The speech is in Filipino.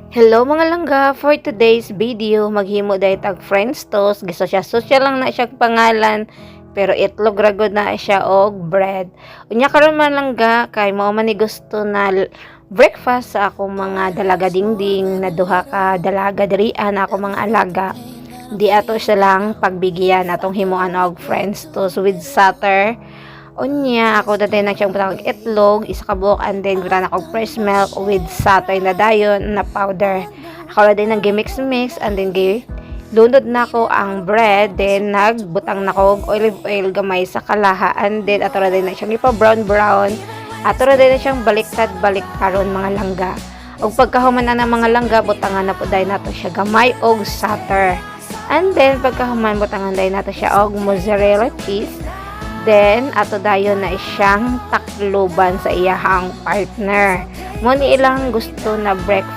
Hello mga langga, for today's video, maghimo day tag French toast. Gusto siya, social lang na siya pangalan, pero itlog ragod na siya og bread. Unya karon man langga, kay mao man ni gusto na breakfast sa akong mga dalaga dingding, na duha ka dalaga dirian na akong mga alaga. Di ato siya lang pagbigyan atong himuan og French toast with butter. Unya, ako dati na siyang butang itlog, isa ka buok, and then gutan ako fresh milk with satay na dayon na powder. Ako na din nag mix and then lunod na ko ang bread, then nagbutang na ko olive oil gamay sa kalaha, and then ato na din na siyang ipa brown ato na din na siyang baliktad karon mga langga. Og pagkahuman na ng mga langga, butangan na po dahil nato siya gamay og butter. And then pagkahuman, butangan dahil nato siya og mozzarella cheese. Then, ato dayon na siyang takluban sa iyahang partner. Mo ni ilang gusto na breakfast